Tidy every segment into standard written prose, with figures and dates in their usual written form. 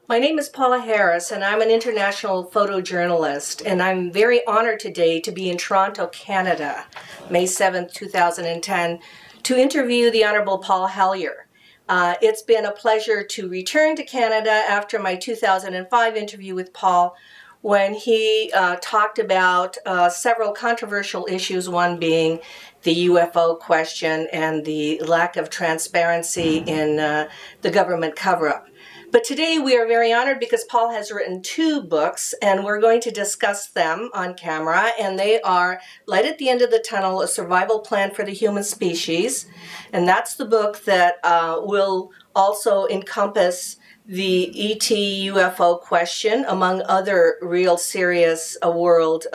My name is Paula Harris, and I'm an international photojournalist, and I'm very honored today to be in Toronto, Canada, May 7th, 2010, to interview the Honorable Paul Hellyer. It's been a pleasure to return to Canada after my 2005 interview with Paul, when he talked about several controversial issues, one being the UFO question and the lack of transparency in the government cover-up. But today we are very honored because Paul has written 2 books, and we're going to discuss them on camera, and they are Light at the End of the Tunnel, A Survival Plan for the Human Species, and that's the book that will also encompass the ET UFO question, among other real serious world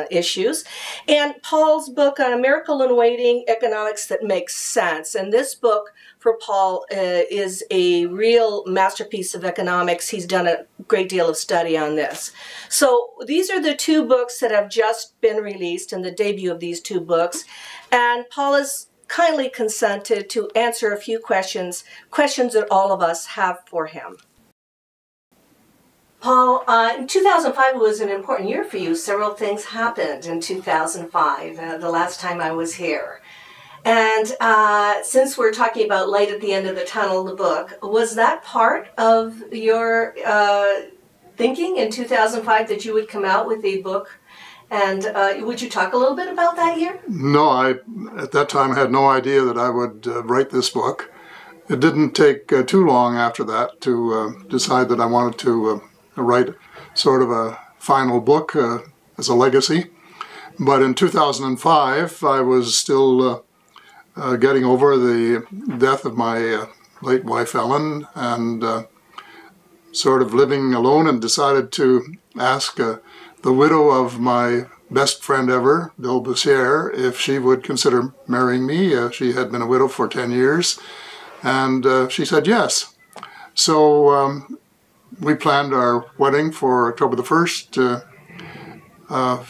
issues. And Paul's book on A Miracle in Waiting, Economics That Makes Sense. And this book for Paul is a real masterpiece of economics. He's done a great deal of study on this. So these are the 2 books that have just been released, and the debut of these 2 books. And Paul has kindly consented to answer a few questions that all of us have for him. Paul, in 2005 was an important year for you. Several things happened in 2005, the last time I was here. And since we're talking about Light at the End of the Tunnel, the book, was that part of your thinking in 2005 that you would come out with a book? And would you talk a little bit about that year? No, I at that time had no idea that I would write this book. It didn't take too long after that to decide that I wanted to write sort of a final book as a legacy. But in 2005, I was still getting over the death of my late wife, Ellen, and sort of living alone, and decided to ask the widow of my best friend ever, Bill Bussiere, if she would consider marrying me. She had been a widow for 10 years, and she said yes. So we planned our wedding for October the 1st,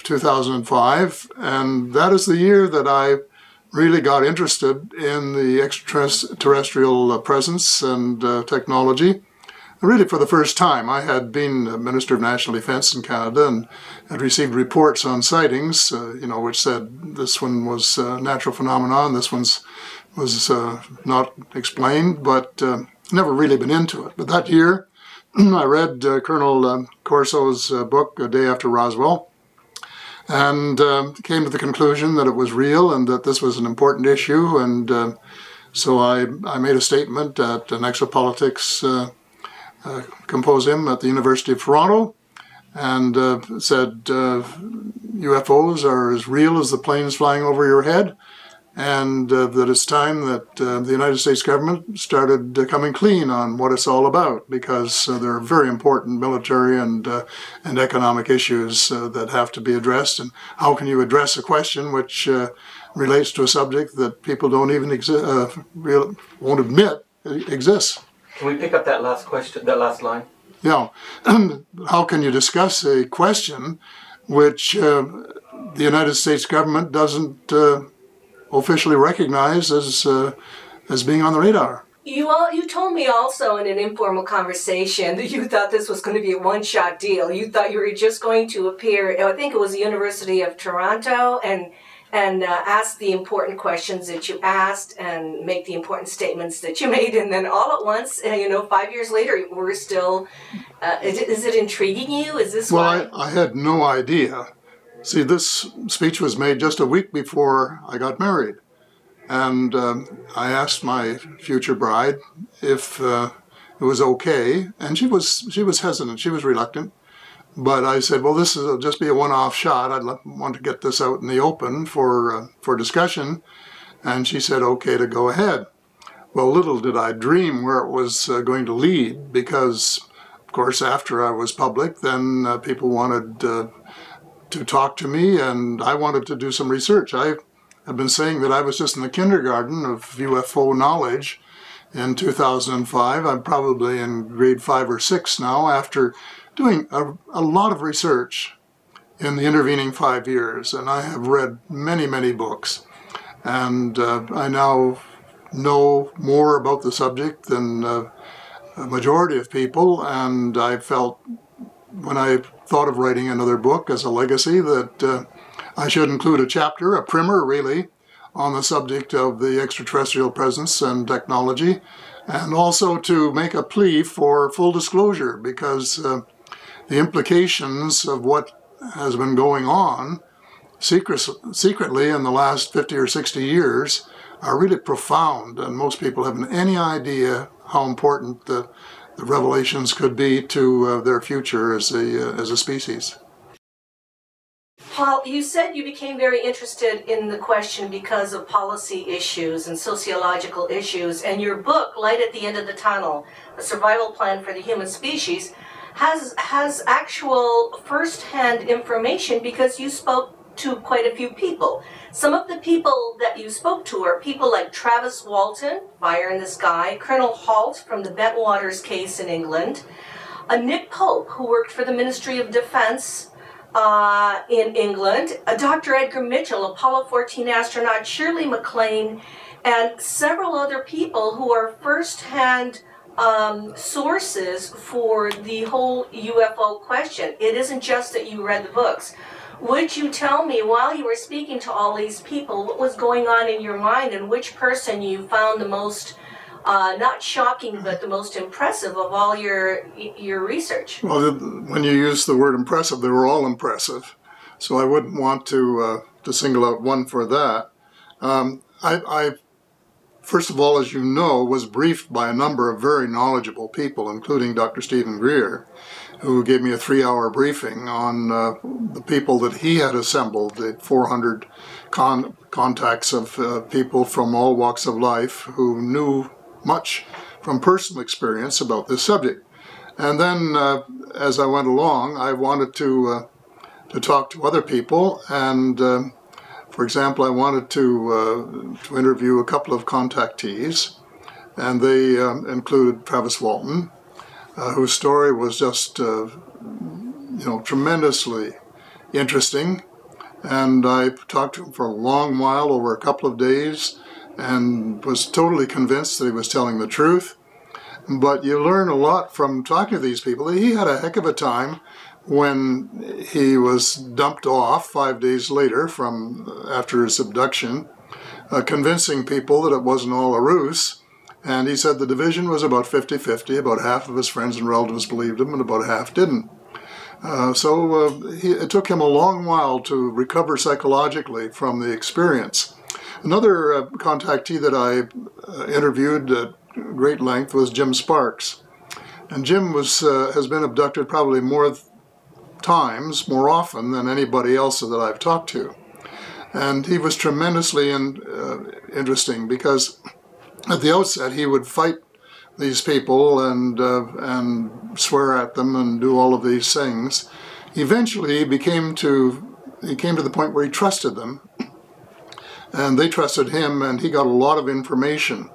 2005, and that is the year that I really got interested in the extraterrestrial presence and technology. Really for the first time. I had been Minister of National Defense in Canada and had received reports on sightings, which said this one was a natural phenomenon, this one was not explained, but never really been into it. But that year, I read Colonel Corso's book, A Day After Roswell, and came to the conclusion that it was real and that this was an important issue. And so I made a statement at an exopolitics symposium at the University of Toronto, and said UFOs are as real as the planes flying over your head, and that it's time that the United States government started coming clean on what it's all about, because there are very important military and economic issues that have to be addressed. And how can you address a question which relates to a subject that people don't even won't admit exists? Can we pick up that last question, that last line? Yeah. How can you discuss a question which the United States government doesn't officially recognize as being on the radar? You told me also in an informal conversation that you thought this was going to be a one-shot deal. You thought you were just going to appear, I think it was the University of Toronto, and ask the important questions that you asked and make the important statements that you made, and then all at once, 5 years later, we're still, is it intriguing you? Is this why? Well, I had no idea. See, this speech was made just a week before I got married, and I asked my future bride if it was okay, and she was hesitant, she was reluctant. But I said, well, this will just be a one-off shot. I'd want to get this out in the open for discussion. And she said, okay, to go ahead. Well, little did I dream where it was going to lead, because, of course, after I was public, then people wanted to talk to me, and I wanted to do some research. I have been saying that I was just in the kindergarten of UFO knowledge in 2005. I'm probably in grade 5 or 6 now, after doing a lot of research in the intervening 5 years, and I have read many, many books, and I now know more about the subject than majority of people, and I felt when I thought of writing another book as a legacy that I should include a chapter, a primer really, on the subject of the extraterrestrial presence and technology, and also to make a plea for full disclosure, because the implications of what has been going on secretly in the last 50 or 60 years are really profound, and most people haven't any idea how important the revelations could be to their future as a species. Paul, you said you became very interested in the question because of policy issues and sociological issues, and your book, Light at the End of the Tunnel, A Survival Plan for the Human Species, has actual first-hand information because you spoke to quite a few people. Some of the people that you spoke to are people like Travis Walton, Fire in the Sky, Colonel Halt from the Bentwaters case in England, Nick Pope, who worked for the Ministry of Defense in England, Dr. Edgar Mitchell, Apollo 14 astronaut Shirley MacLaine, and several other people who are first-hand sources for the whole UFO question. It isn't just that you read the books. Would you tell me, while you were speaking to all these people, what was going on in your mind and which person you found the most, not shocking, but the most impressive of all your research? Well, when you use the word impressive, they were all impressive. So I wouldn't want to single out one for that. I first of all, as you know, was briefed by a number of very knowledgeable people, including Dr. Stephen Greer, who gave me a 3-hour briefing on the people that he had assembled, the 400 contacts of people from all walks of life who knew much from personal experience about this subject. And then, as I went along, I wanted to talk to other people, and for example, I wanted to interview a couple of contactees, and they included Travis Walton, whose story was just, tremendously interesting. And I talked to him for a long while, over a couple of days, and was totally convinced that he was telling the truth. But you learn a lot from talking to these people. He had a heck of a time when he was dumped off 5 days later after his abduction, convincing people that it wasn't all a ruse. And he said the division was about 50-50, about half of his friends and relatives believed him and about half didn't. It took him a long while to recover psychologically from the experience. Another contactee that I interviewed at great length was Jim Sparks. And Jim has been abducted probably more often than anybody else that I've talked to. And he was tremendously interesting because at the outset he would fight these people and swear at them and do all of these things. Eventually he came to the point where he trusted them, and they trusted him, and he got a lot of information.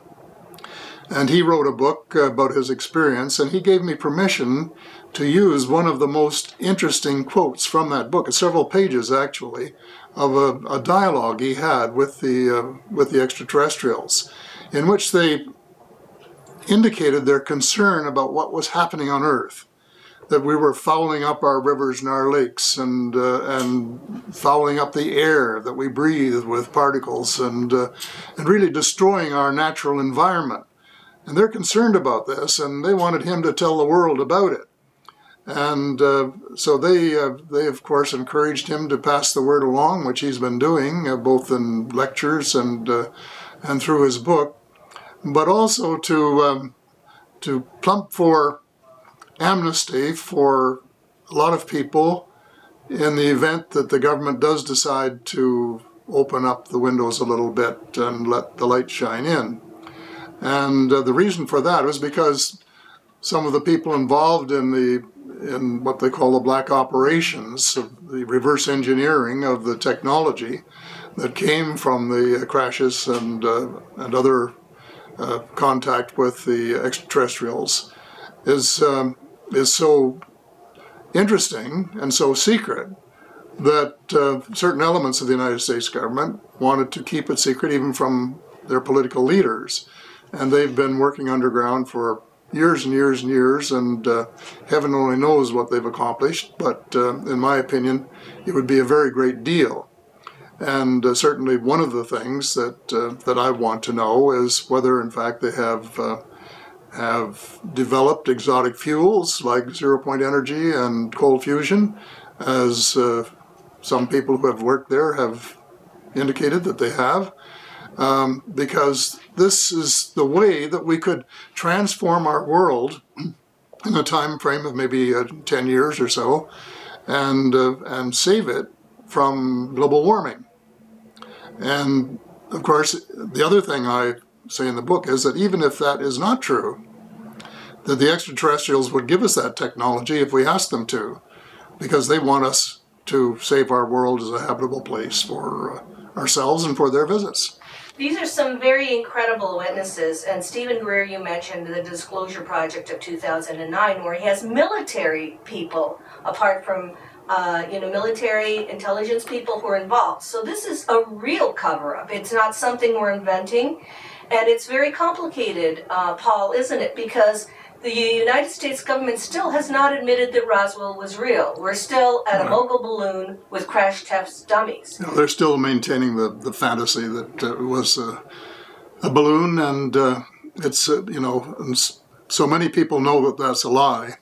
And he wrote a book about his experience, and he gave me permission to use one of the most interesting quotes from that book, several pages actually, of a dialogue he had with the extraterrestrials, in which they indicated their concern about what was happening on Earth, that we were fouling up our rivers and our lakes and fouling up the air that we breathe with particles and really destroying our natural environment. And they're concerned about this, and they wanted him to tell the world about it. And so they of course encouraged him to pass the word along, which he's been doing both in lectures and through his book, but also to plump for amnesty for a lot of people in the event that the government does decide to open up the windows a little bit and let the light shine in. And the reason for that was because some of the people involved in what they call the black operations, the reverse engineering of the technology that came from the crashes and other contact with the extraterrestrials, is so interesting and so secret that certain elements of the United States government wanted to keep it secret even from their political leaders. And they've been working underground for years and years and years, and heaven only knows what they've accomplished, but in my opinion, it would be a very great deal. And certainly one of the things that I want to know is whether, in fact, they have developed exotic fuels like zero-point energy and cold fusion, as some people who have worked there have indicated that they have, because this is the way that we could transform our world in a time frame of maybe 10 years or so, and save it from global warming. And of course, the other thing I say in the book is that even if that is not true, that the extraterrestrials would give us that technology if we asked them to, because they want us to save our world as a habitable place for ourselves and for their visits. These are some very incredible witnesses, and Stephen Greer, you mentioned the Disclosure Project of 2009, where he has military people, apart from military intelligence people who are involved. So this is a real cover-up. It's not something we're inventing, and it's very complicated, Paul, isn't it? Because the United States government still has not admitted that Roswell was real. We're still at a mogul balloon with crash test dummies. No, they're still maintaining the fantasy that it was a balloon, and it's, and so many people know that that's a lie.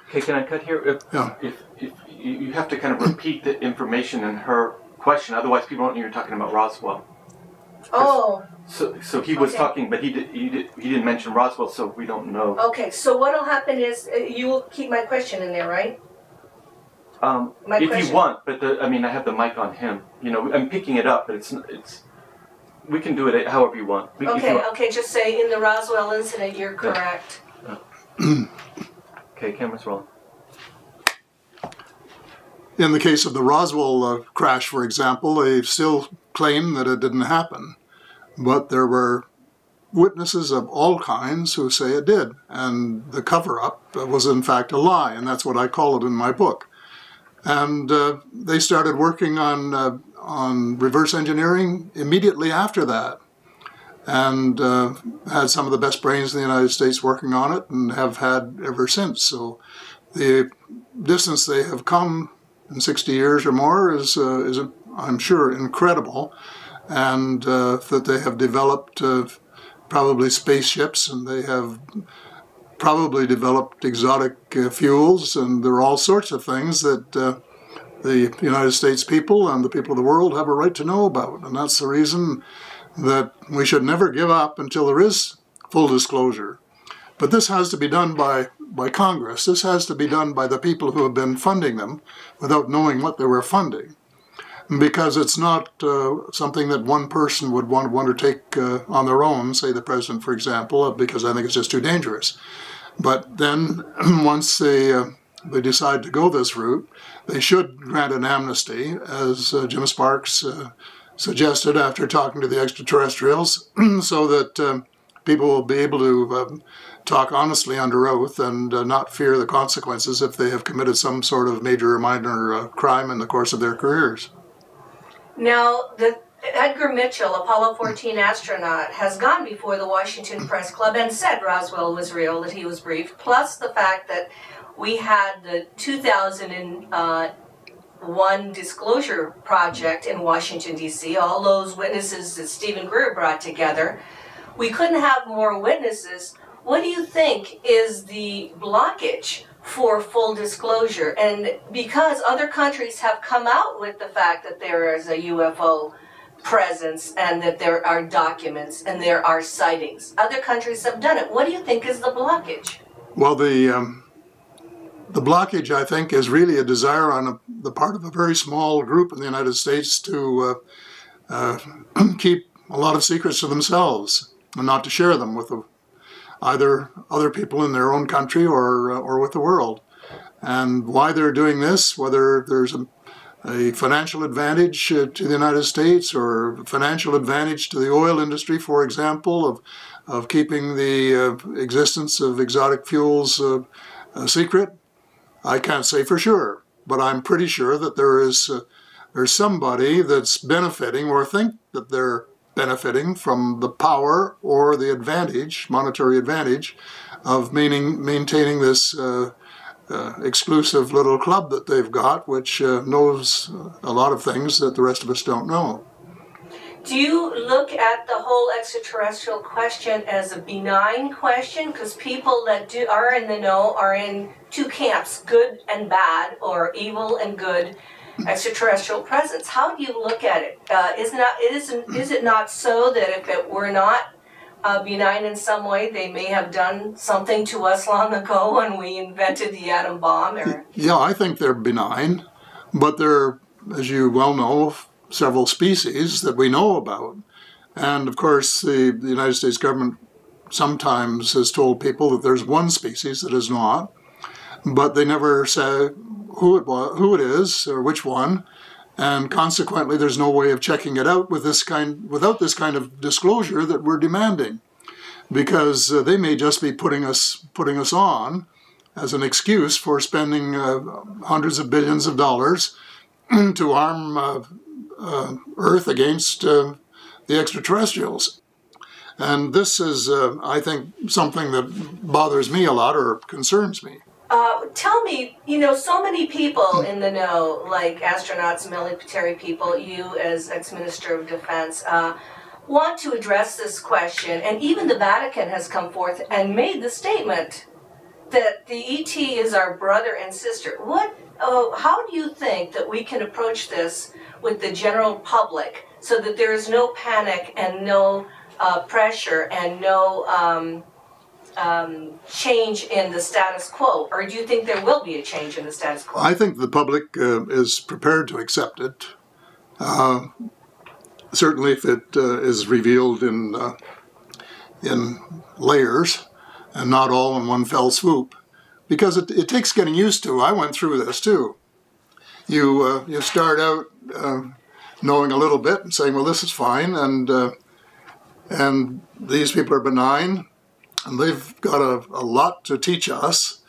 Okay, can I cut here? If you have to kind of repeat the information in her question, otherwise people don't know you're talking about Roswell. Oh. So he was talking, but he didn't mention Roswell, so we don't know. Okay, so what'll happen is you will keep my question in there, right? If you want, but I have the mic on him. I'm picking it up, but it's we can do it however you want. Okay, just say in the Roswell incident, you're correct. Okay, camera's rolling. In the case of the Roswell crash, for example, they still claim that it didn't happen. But there were witnesses of all kinds who say it did. And the cover-up was in fact a lie, and that's what I call it in my book. And they started working on reverse engineering immediately after that, and had some of the best brains in the United States working on it, and have had ever since. So the distance they have come in 60 years or more is I'm sure, incredible, and that they have developed probably spaceships, and they have probably developed exotic fuels, and there are all sorts of things that the United States people and the people of the world have a right to know about. And that's the reason that we should never give up until there is full disclosure. But this has to be done by Congress. This has to be done by the people who have been funding them without knowing what they were funding. Because it's not something that one person would want to undertake on their own, say the president, for example, because I think it's just too dangerous. But then once they decide to go this route, they should grant an amnesty, as Jim Sparks suggested after talking to the extraterrestrials, so that people will be able to talk honestly under oath and not fear the consequences if they have committed some sort of major or minor crime in the course of their careers. Now, Edgar Mitchell, Apollo 14 astronaut, has gone before the Washington Press Club and said Roswell was real, that he was briefed, plus the fact that we had the 2001 Disclosure Project in Washington, D.C., all those witnesses that Stephen Greer brought together. We couldn't have more witnesses. What do you think is the blockage for full disclosure? And because other countries have come out with the fact that there is a UFO presence and that there are documents and there are sightings. Other countries have done it. What do you think is the blockage? Well, the blockage, I think, is really a desire on the part of a very small group in the United States to keep a lot of secrets to themselves and not to share them with either other people in their own country or with the world. And why they're doing this, whether there's a financial advantage to the United States or financial advantage to the oil industry, for example, of keeping the existence of exotic fuels a secret, I can't say for sure. But I'm pretty sure that there's somebody that's benefiting or think that they're benefiting from the power or the advantage, monetary advantage, of maintaining this exclusive little club that they've got, which knows a lot of things that the rest of us don't know. Do you look at the whole extraterrestrial question as a benign question? Because people that are in the know are in two camps, good and bad, or evil and good extraterrestrial presence. How do you look at it? Is it not so that if it were not benign in some way, they may have done something to us long ago when we invented the atom bomb? Or? Yeah, I think they're benign, but they're, as you well know, several species that we know about. And of course, the United States government sometimes has told people that there's one species that is not, but they never say who it is or which one, and consequently there's no way of checking it out without this kind of disclosure that we're demanding, because they may just be putting us on as an excuse for spending hundreds of billions of dollars to arm Earth against the extraterrestrials. And this is, I think, something that bothers me a lot or concerns me. Tell me, so many people in the know, like astronauts, military people, you as ex-Minister of Defense, want to address this question, and even the Vatican has come forth and made the statement that the ET is our brother and sister. How do you think that we can approach this with the general public so that there is no panic and no pressure and no change in the status quo? Or do you think there will be a change in the status quo? I think the public is prepared to accept it. Certainly if it is revealed in layers and not all in one fell swoop. Because it takes getting used to. I went through this too. You start out knowing a little bit and saying, well, this is fine, and these people are benign, and they've got a lot to teach us.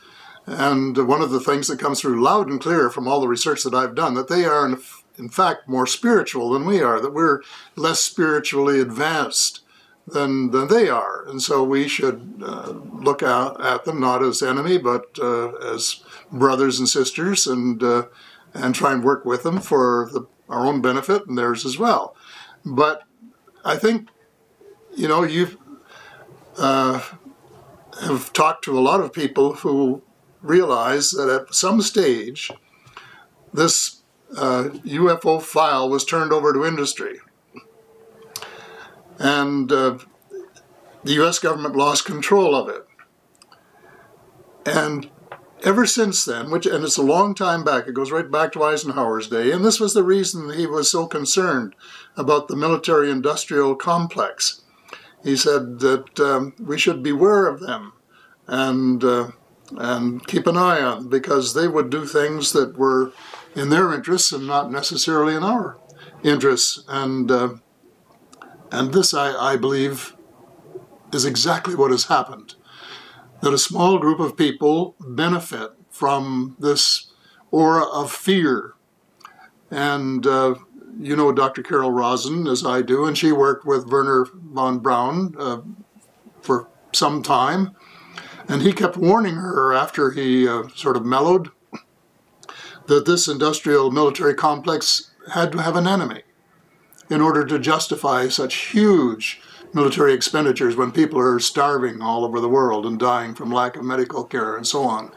And one of the things that comes through loud and clear from all the research that I've done, that they are in fact more spiritual than we are, that we're less spiritually advanced than they are. And so we should look at them not as enemy, but as brothers and sisters, and try and work with them for our own benefit and theirs as well. But I think, you've have talked to a lot of people who realize that at some stage this UFO file was turned over to industry. And the U.S. government lost control of it. And ever since then, and it's a long time back, it goes right back to Eisenhower's day, and this was the reason he was so concerned about the military-industrial complex. He said that we should beware of them and keep an eye on them, because they would do things that were in their interests and not necessarily in our interests. And this, I believe, is exactly what has happened. That a small group of people benefit from this aura of fear. And you know Dr. Carol Rosen, as I do, and she worked with Werner von Braun for some time. And he kept warning her after he sort of mellowed that this industrial military complex had to have an enemy in order to justify such huge military expenditures when people are starving all over the world and dying from lack of medical care and so on.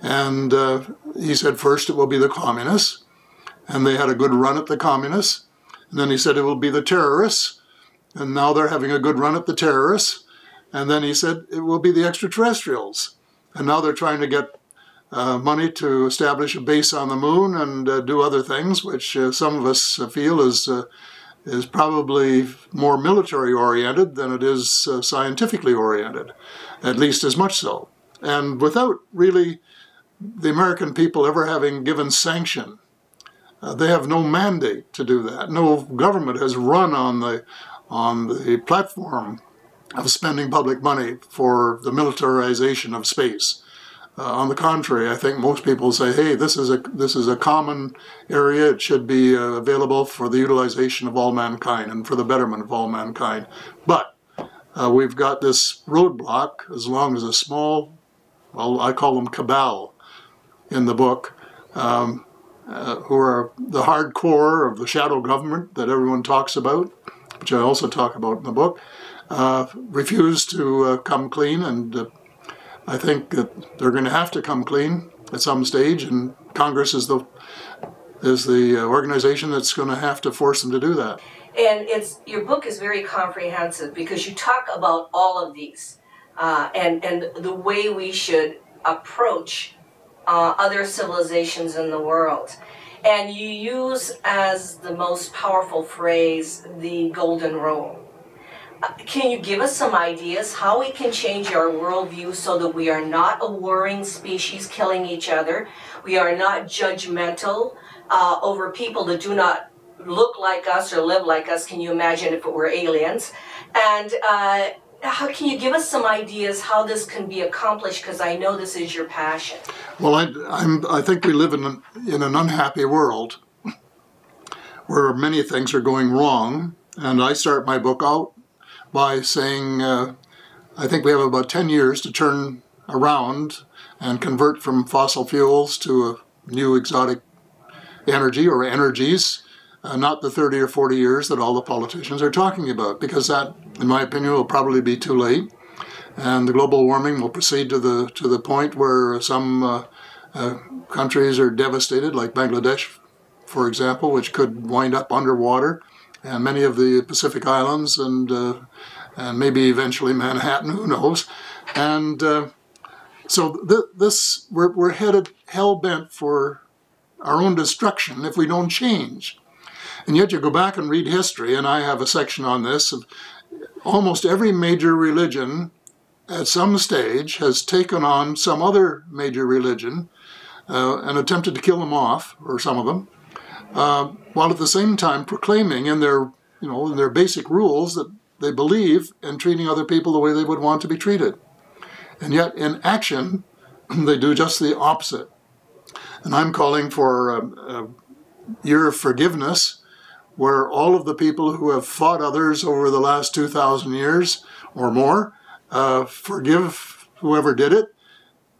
And he said first it will be the communists, and they had a good run at the communists. And then he said it will be the terrorists, and now they're having a good run at the terrorists. And then he said it will be the extraterrestrials, and now they're trying to get money to establish a base on the moon and do other things, which some of us feel is probably more military-oriented than it is scientifically oriented, at least as much so. And without really the American people ever having given sanction, they have no mandate to do that. No government has run on the platform of spending public money for the militarization of space. On the contrary, I think most people say, hey, this is a common area. It should be available for the utilization of all mankind and for the betterment of all mankind. But we've got this roadblock, as long as a small, well, I call them cabal in the book, who are the hardcore of the shadow government that everyone talks about, which I also talk about in the book, refuse to come clean, and I think that they're going to have to come clean at some stage, and Congress is the organization that's going to have to force them to do that. And your book is very comprehensive because you talk about all of these and the way we should approach other civilizations in the world. And you use as the most powerful phrase the golden rule. Can you give us some ideas how we can change our worldview so that we are not a warring species killing each other, we are not judgmental over people that do not look like us or live like us? Can you imagine if it were aliens? And how can you give us some ideas how this can be accomplished, because I know this is your passion? Well, I think we live in an unhappy world where many things are going wrong, and I start my book out by saying I think we have about 10 years to turn around and convert from fossil fuels to a new exotic energy or energies, not the 30 or 40 years that all the politicians are talking about, because that, in my opinion, will probably be too late. And the global warming will proceed to the point where some countries are devastated, like Bangladesh, for example, which could wind up underwater, and many of the Pacific Islands, and maybe eventually Manhattan, who knows. And so we're headed hell-bent for our own destruction if we don't change. And yet you go back and read history, and I have a section on this, of almost every major religion at some stage has taken on some other major religion and attempted to kill them off, or some of them, while at the same time proclaiming in their basic rules that they believe in treating other people the way they would want to be treated. And yet in action, they do just the opposite. And I'm calling for a year of forgiveness, where all of the people who have fought others over the last 2,000 years or more forgive whoever did it,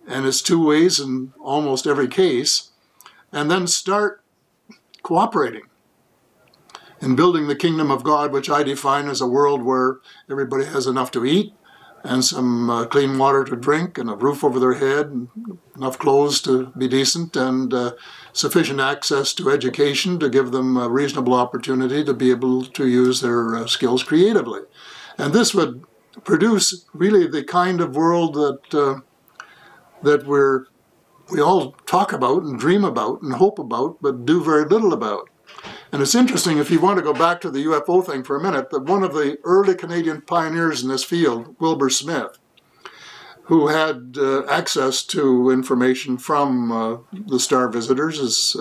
and it's two ways in almost every case, and then start cooperating in building the kingdom of God, which I define as a world where everybody has enough to eat, and some clean water to drink, and a roof over their head, and enough clothes to be decent, and sufficient access to education to give them a reasonable opportunity to be able to use their skills creatively. And this would produce really the kind of world that we all talk about and dream about and hope about, but do very little about. And it's interesting, if you want to go back to the UFO thing for a minute, that one of the early Canadian pioneers in this field, Wilbur Smith, who had access to information from the star visitors, as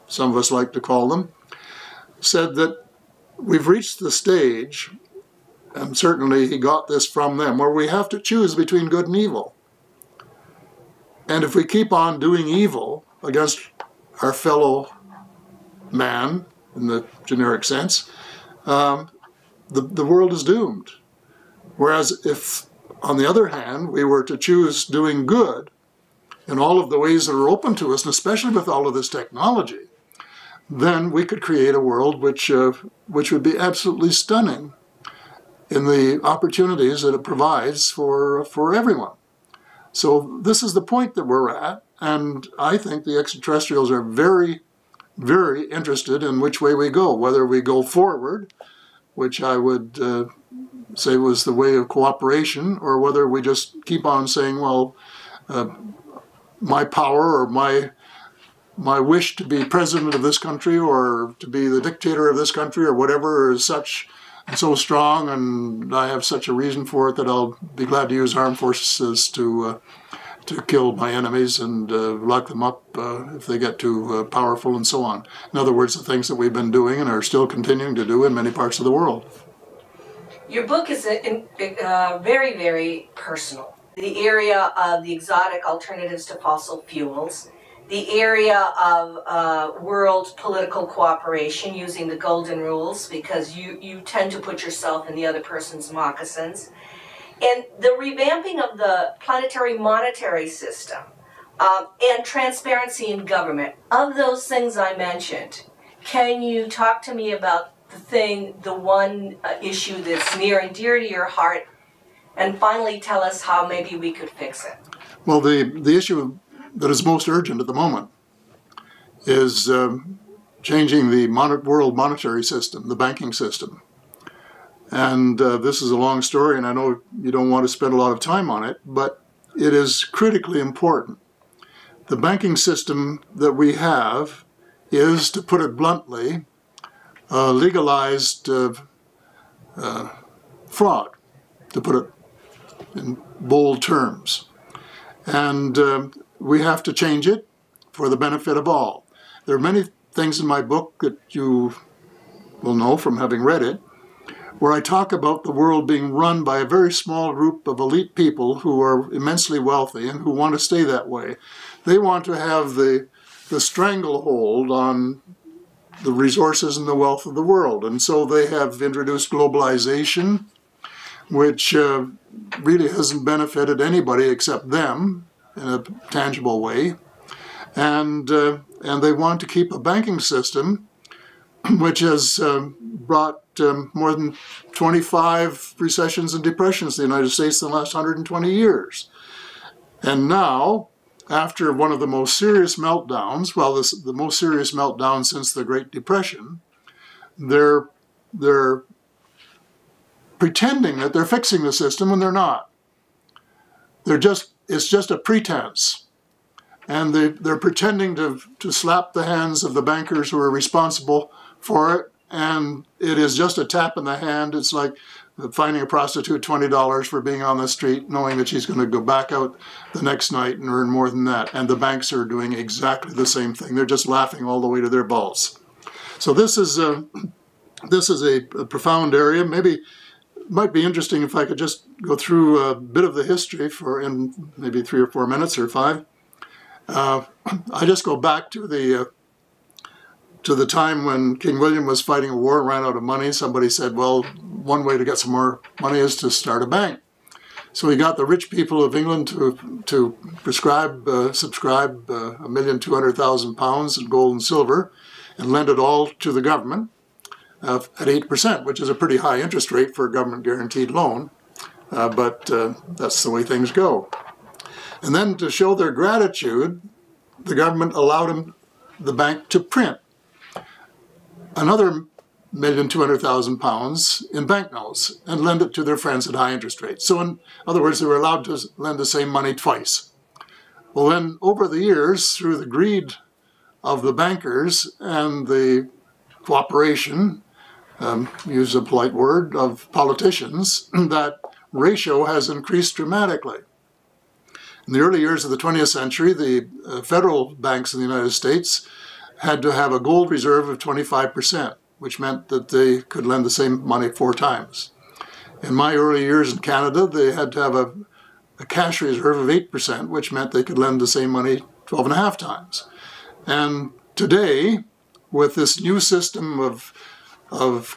some of us like to call them, said that we've reached the stage, and certainly he got this from them, where we have to choose between good and evil. And if we keep on doing evil against our fellow man, in the generic sense, the world is doomed. Whereas if, on the other hand, we were to choose doing good in all of the ways that are open to us, and especially with all of this technology, then we could create a world which would be absolutely stunning in the opportunities that it provides for everyone. So this is the point that we're at, and I think the extraterrestrials are very, very interested in which way we go, whether we go forward, which I would say was the way of cooperation, or whether we just keep on saying, well, my power or my wish to be president of this country or to be the dictator of this country or whatever is such and so strong, and I have such a reason for it that I'll be glad to use armed forces to kill my enemies and lock them up if they get too powerful, and so on. In other words, the things that we've been doing and are still continuing to do in many parts of the world. Your book is very, very personal. the area of the exotic alternatives to fossil fuels, the area of world political cooperation using the golden rules, because you tend to put yourself in the other person's moccasins, and the revamping of the planetary monetary system, and transparency in government. Of those things I mentioned, can you talk to me about the one issue that's near and dear to your heart, and finally tell us how maybe we could fix it? Well, the issue that is most urgent at the moment is changing the world monetary system, the banking system. And this is a long story, and I know you don't want to spend a lot of time on it, but it is critically important. The banking system that we have is, to put it bluntly, legalized fraud, to put it in bold terms. And we have to change it for the benefit of all. There are many things in my book that you will know from having read it, where I talk about the world being run by a very small group of elite people who are immensely wealthy and who want to stay that way. They want to have the stranglehold on the resources and the wealth of the world. And so they have introduced globalization, which really hasn't benefited anybody except them in a tangible way. And they want to keep a banking system which has brought more than 25 recessions and depressions in the United States in the last 120 years. And now, after one of the most serious meltdowns, well, the most serious meltdown since the Great Depression, they're pretending that they're fixing the system when they're not. It's just a pretense. And they're pretending to slap the hands of the bankers who are responsible for it, and it is just a tap in the hand. It's like finding a prostitute $20 for being on the street, knowing that she's going to go back out the next night and earn more than that. And the banks are doing exactly the same thing. They're just laughing all the way to their balls. So this is a profound area. Maybe it might be interesting if I could just go through a bit of the history in maybe 3 or 4 minutes or 5. I just go back to the time when King William was fighting a war and ran out of money. Somebody said, well, one way to get some more money is to start a bank. So he got the rich people of England to subscribe £1,200,000 in gold and silver and lend it all to the government at 8%, which is a pretty high interest rate for a government guaranteed loan. But that's the way things go. And then to show their gratitude, the government allowed the bank to print another £1,200,000 in banknotes and lend it to their friends at high interest rates. So in other words, they were allowed to lend the same money twice. Well then, over the years, through the greed of the bankers and the cooperation, use a polite word, of politicians, that ratio has increased dramatically. In the early years of the 20th century, the federal banks in the United States had to have a gold reserve of 25%, which meant that they could lend the same money 4 times. In my early years in Canada, they had to have a cash reserve of 8%, which meant they could lend the same money 12.5 times. And today, with this new system of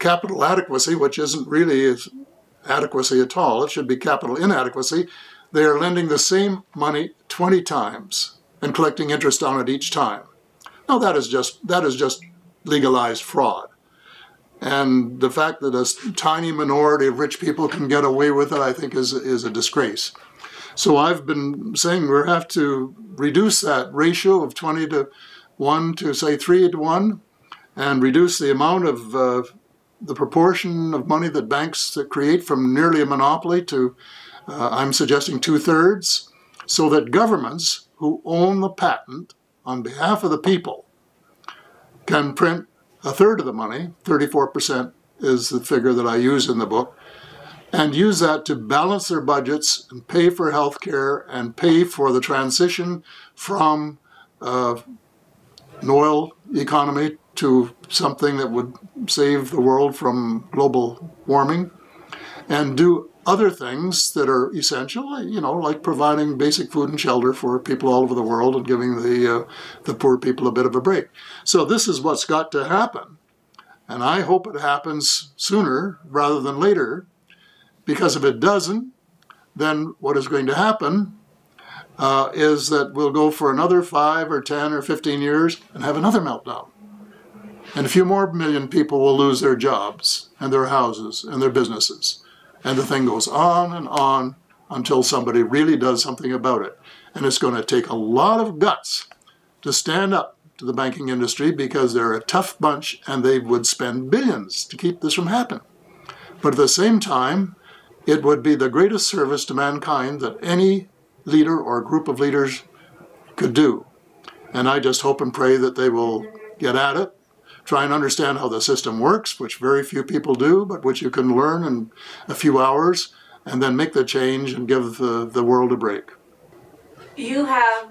capital adequacy, which isn't really adequacy at all, it should be capital inadequacy, they are lending the same money 20 times and collecting interest on it each time. Now that is just legalized fraud. And the fact that a tiny minority of rich people can get away with it, I think, is a disgrace. So I've been saying we have to reduce that ratio of 20 to 1 to, say, 3 to 1, and reduce the amount of the proportion of money that banks create from nearly a monopoly to, I'm suggesting, 2/3, so that governments who own the patent on behalf of the people can print 1/3 of the money, 34% is the figure that I use in the book, and use that to balance their budgets and pay for health care and pay for the transition from an oil economy to something that would save the world from global warming, and do other things that are essential, you know, like providing basic food and shelter for people all over the world and giving the poor people a bit of a break. So this is what's got to happen. And I hope it happens sooner rather than later, because if it doesn't, then what is going to happen is that we'll go for another 5 or 10 or 15 years and have another meltdown. And a few more million people will lose their jobs and their houses and their businesses. And the thing goes on until somebody really does something about it. And it's going to take a lot of guts to stand up to the banking industry, because they're a tough bunch and they would spend billions to keep this from happening. But at the same time, it would be the greatest service to mankind that any leader or group of leaders could do. And I just hope and pray that they will get at it, try and understand how the system works, which very few people do, but which you can learn in a few hours, and then make the change and give the world a break. You have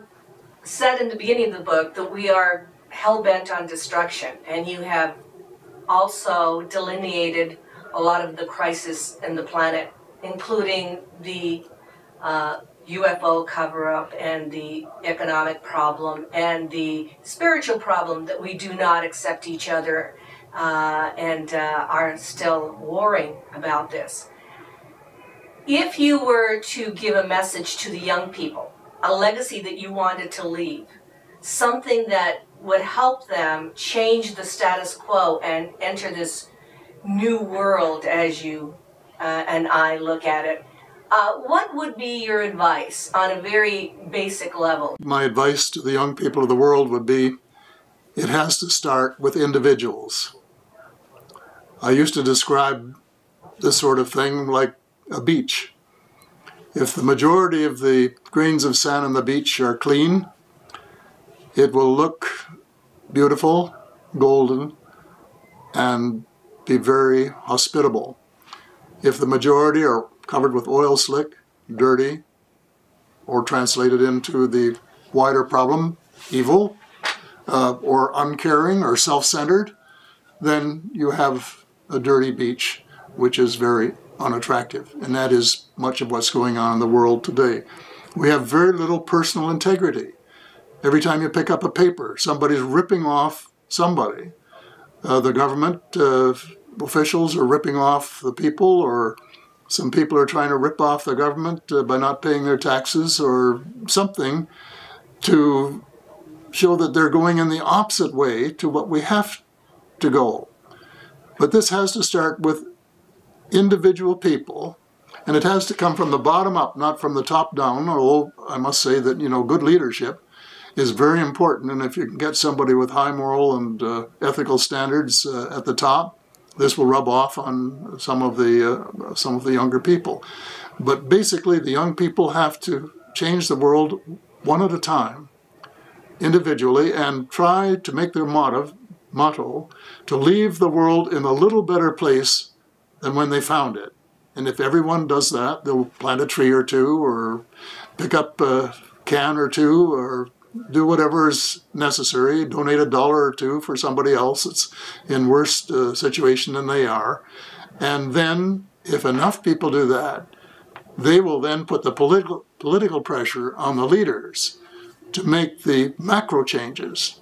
said in the beginning of the book that we are hell-bent on destruction, and you have also delineated a lot of the crisis in the planet, including the UFO cover-up and the economic problem and the spiritual problem that we do not accept each other and are still warring about this. If you were to give a message to the young people, a legacy that you wanted to leave, something that would help them change the status quo and enter this new world as you and I look at it, what would be your advice on a very basic level? My advice to the young people of the world would be, it has to start with individuals. I used to describe this sort of thing like a beach. If the majority of the grains of sand on the beach are clean, it will look beautiful, golden, and be very hospitable. If the majority are covered with oil slick, dirty, or translated into the wider problem, evil, or uncaring or self-centered, then you have a dirty beach, which is very unattractive. And that is much of what's going on in the world today. We have very little personal integrity. Every time you pick up a paper, somebody's ripping off somebody. The government officials are ripping off the people, or some people are trying to rip off the government by not paying their taxes or something to show that they're going in the opposite way to what we have to go. But this has to start with individual people, and it has to come from the bottom up, not from the top down, although I must say that, you know, good leadership is very important, and if you can get somebody with high moral and ethical standards at the top, this will rub off on some of the younger people. But basically, the young people have to change the world one at a time, individually, and try to make their motto to leave the world in a little better place than when they found it. And if everyone does that, they'll plant a tree or two, or pick up a can or two, or do whatever is necessary, donate $1 or $2 for somebody else that's in worse situation than they are. And then, if enough people do that, they will then put the political pressure on the leaders to make the macro changes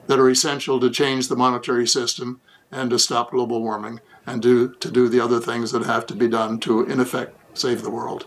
that are essential to change the monetary system and to stop global warming and to do the other things that have to be done to, in effect, save the world.